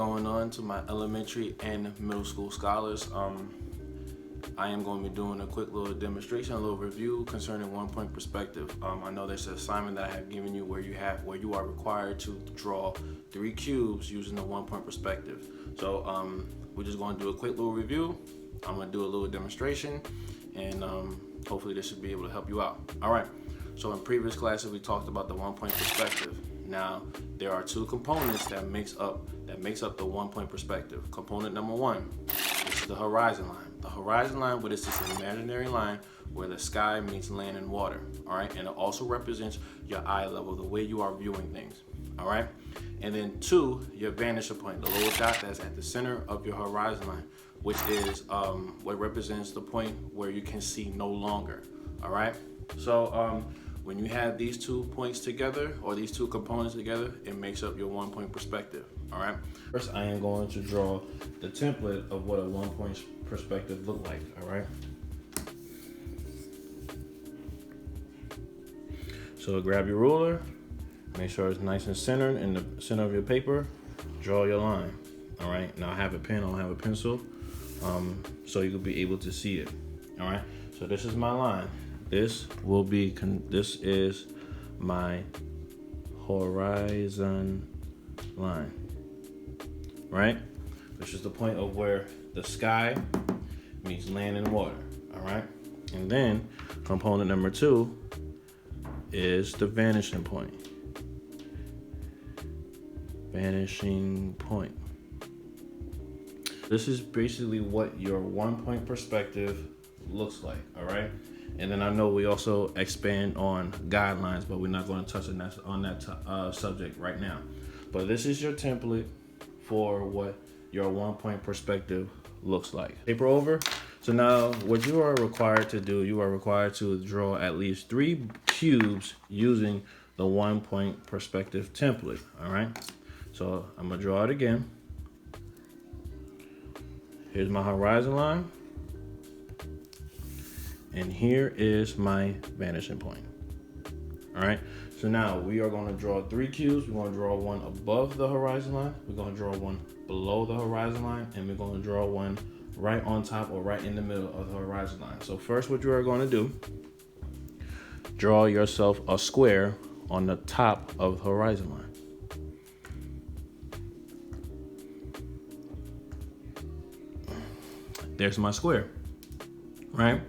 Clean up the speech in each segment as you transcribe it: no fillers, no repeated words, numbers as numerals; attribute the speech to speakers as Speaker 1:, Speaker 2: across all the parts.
Speaker 1: going on to my elementary and middle school scholars? I am going to be doing a quick little demonstration, a little review concerning 1 point perspective. I know there's an assignment that I have given you where you are required to draw 3 cubes using the 1 point perspective. So we're just going to do a quick little review. I'm going to do a little demonstration, and hopefully this should be able to help you out. All right. So in previous classes we talked about the 1 point perspective. Now there are 2 components that makes up the 1 point perspective. Component number 1, this is the horizon line. The horizon line, what is this imaginary line where the sky meets land and water, all right? And it also represents your eye level, the way you are viewing things, all right? And then 2, your vantage point, the little dot that's at the center of your horizon line, which is what represents the point where you can see no longer, all right? So when you have these 2 points together, or these 2 components together, it makes up your 1 point perspective, all right? First, I am going to draw the template of what a 1 point perspective look like, all right? So grab your ruler, make sure it's nice and centered in the center of your paper, draw your line, all right? Now I have a pen, I don't have a pencil, so you'll be able to see it, all right? So this is my line. This is my horizon line, right? This is the point of where the sky meets land and water, all right? And then component number 2 is the vanishing point. Vanishing point. This is basically what your 1 point perspective looks like, all right? And then I know we also expand on guidelines, but we're not going to touch on that subject right now. But this is your template for what your 1 point perspective looks like. Paper over. So now what you are required to do, you are required to draw at least 3 cubes using the 1 point perspective template, all right? So I'm gonna draw it again. Here's my horizon line. And here is my vanishing point. All right, so now we are going to draw 3 cubes. We're going to draw one above the horizon line, we're going to draw one below the horizon line, and we're going to draw one right on top or right in the middle of the horizon line. So first, what you are going to do, draw yourself a square on the top of the horizon line. There's my square, right?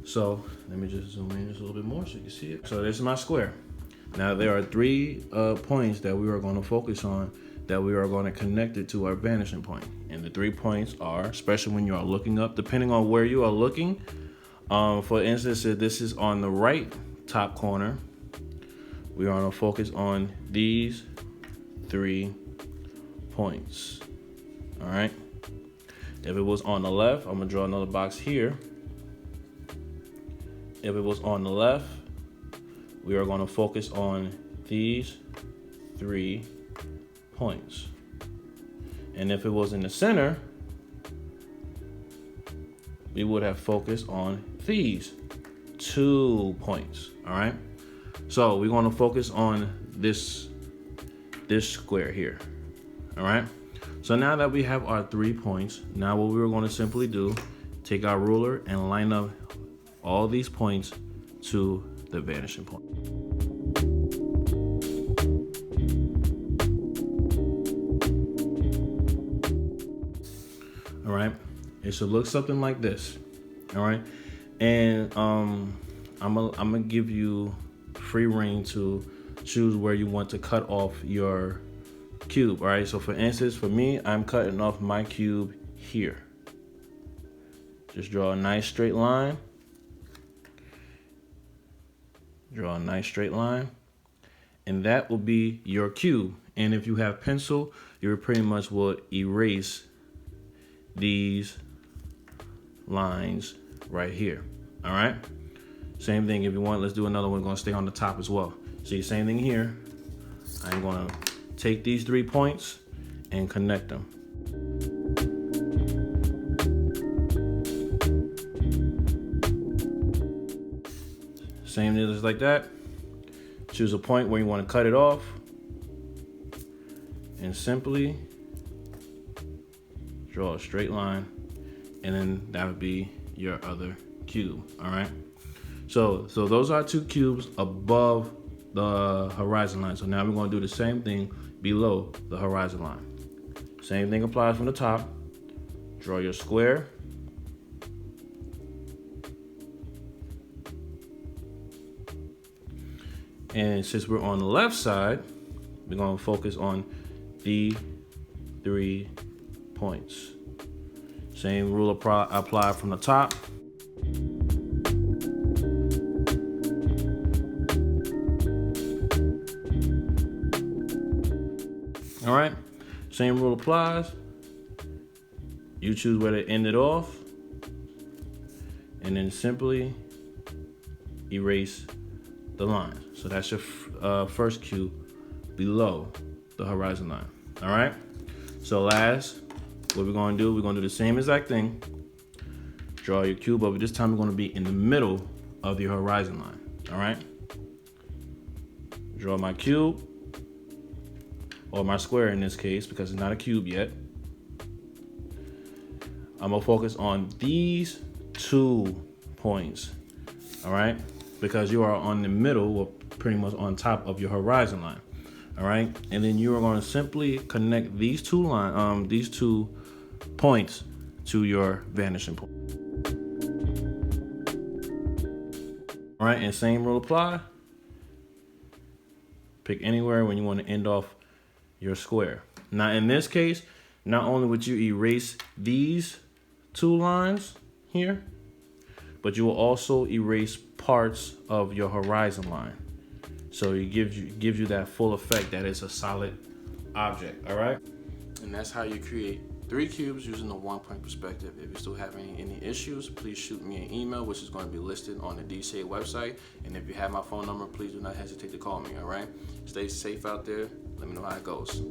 Speaker 1: So let me just zoom in just a little bit more so you can see it. So this is my square. Now there are 3 points that we are going to focus on, that we are going to connect it to our vanishing point. And the 3 points are, especially when you are looking up, depending on where you are looking. For instance, if this is on the right top corner, we are going to focus on these 3 points. All right. If it was on the left, I'm going to draw another box here. If it was on the left, we are going to focus on these 3 points. And if it was in the center, we would have focused on these 2 points, all right? So we're going to focus on this square here, all right? So now that we have our 3 points, now what we're going to simply do, take our ruler and line up all these points to the vanishing point. All right, it should look something like this. All right, and I'm gonna give you free reign to choose where you want to cut off your cube. All right, so for instance, for me, I'm cutting off my cube here. Just draw a nice straight line. Draw a nice straight line, and that will be your cube. And if you have pencil, you pretty much will erase these lines right here. All right, same thing if you want. Let's do another one. We're gonna stay on the top as well. See, same thing here. I'm gonna take these 3 points and connect them. Same thing just like that. Choose a point where you want to cut it off, and simply draw a straight line, and then that would be your other cube, all right? So those are 2 cubes above the horizon line. So now we're gonna do the same thing below the horizon line. Same thing applies from the top. Draw your square. And since we're on the left side, we're gonna focus on the 3 points. Same rule apply from the top. All right, same rule applies. You choose where to end it off, and then simply erase the line. So that's your first cube below the horizon line. All right. So last, what we're gonna do the same exact thing. Draw your cube, but this time we're gonna be in the middle of your horizon line. All right. Draw my cube, or my square in this case, because it's not a cube yet. I'm gonna focus on these 2 points, all right? Because you are on the middle, or pretty much on top of your horizon line, all right? And then you are gonna simply connect these 2 points to your vanishing point. All right, and same rule apply. Pick anywhere when you wanna end off your square. Now in this case, not only would you erase these 2 lines here, but you will also erase parts of your horizon line. So it gives you that full effect that it's a solid object, all right? And that's how you create 3 cubes using the 1-point perspective. If you still have any issues, please shoot me an email, which is going to be listed on the DCA website. And if you have my phone number, please do not hesitate to call me, all right? Stay safe out there. Let me know how it goes.